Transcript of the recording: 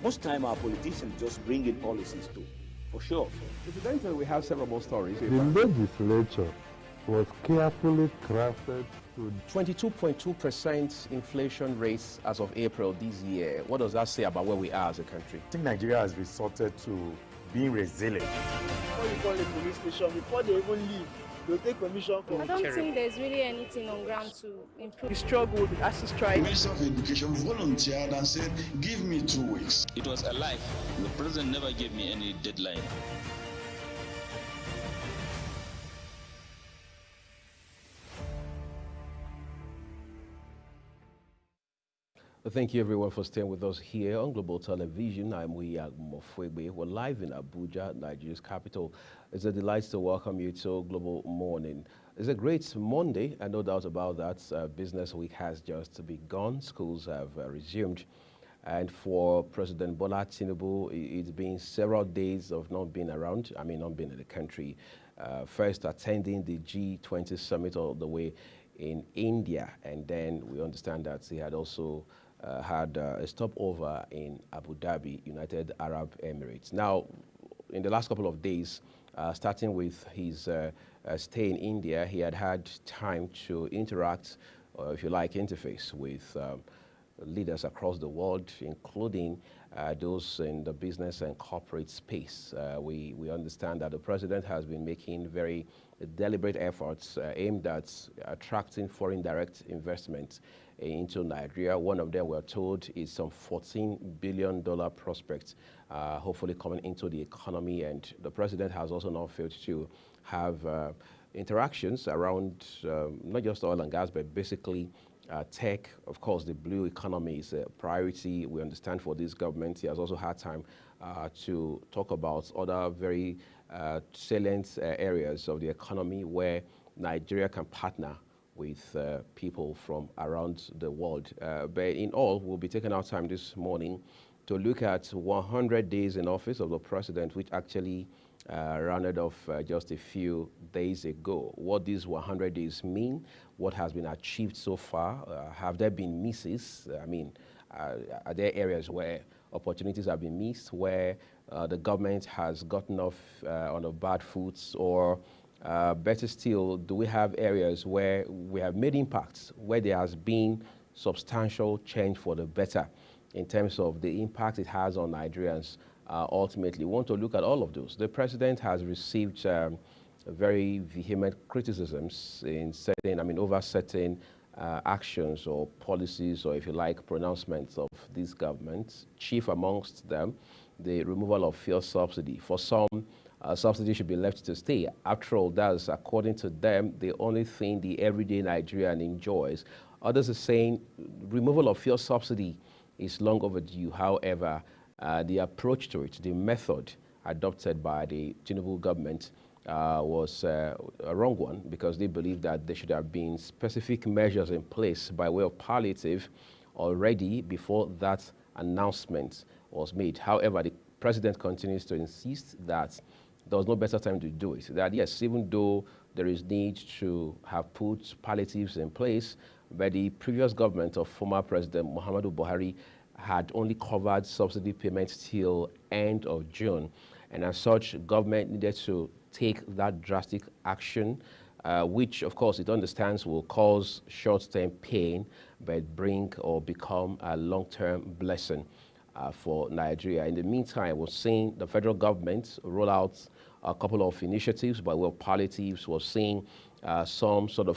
Most time our politicians just bring in policies too, for sure. Incidentally, we have several more stories. The legislature was carefully crafted to 22.2% inflation rates as of April this year. What does that say about where we are as a country? I think Nigeria has resorted to being resilient. Before you call a police station, before they even leave, they'll take permission from I don't think there's really anything on ground to improve. the struggle with ASU strike. The Minister of Education volunteered and said, give me 2 weeks. It was a lie. The president never gave me any deadline. Thank you everyone for staying with us here on Global Television. I'm Muya Mofwegbe. We're live in Abuja, Nigeria's capital. It's a delight to welcome you to Global Morning. It's a great Monday, and no doubt about that. Business week has just begun. Schools have resumed. And for President Bola Tinubu, it's been several days of not being around, not being in the country. First attending the G20 summit all the way in India, and then we understand that he had also had a stopover in Abu Dhabi, United Arab Emirates. Now, in the last couple of days, starting with his stay in India, he had time to interact, or if you like, interface with leaders across the world, including those in the business and corporate space. We understand that the president has been making very deliberate efforts aimed at attracting foreign direct investment into Nigeria. One of them, we're told, is some $14 billion prospect, hopefully coming into the economy. And the president has also not failed to have interactions around not just oil and gas, but basically tech. Of course, the blue economy is a priority, we understand, for this government. He has also had time to talk about other very salient areas of the economy where Nigeria can partner with people from around the world. But in all, we'll be taking our time this morning to look at 100 days in office of the president, which actually rounded off just a few days ago. What these 100 days mean, what has been achieved so far, have there been misses? Are there areas where opportunities have been missed, where the government has gotten off on a bad foot, or better still, do we have areas where we have made impacts, where there has been substantial change for the better in terms of the impact it has on Nigerians? Ultimately, we want to look at all of those. The president has received very vehement criticisms in over certain actions or policies, or if you like, pronouncements of this government. Chief amongst them, the removal of fuel subsidy. For some, subsidy should be left to stay. After all, that's, according to them, the only thing the everyday Nigerian enjoys. Others are saying removal of fuel subsidy is long overdue. However, the approach to it, the method adopted by the Tinubu government was a wrong one, because they believe that there should have been specific measures in place by way of palliative already before that announcement was made. However, the president continues to insist that there was no better time to do it. That yes, even though there is need to have put palliatives in place, but the previous government of former President Muhammadu Buhari had only covered subsidy payments till end of June. And as such, government needed to take that drastic action, which of course it understands will cause short-term pain, but bring or become a long-term blessing for Nigeria. In the meantime, we're seeing the federal government roll out a couple of initiatives by way of palliatives. We're seeing some sort of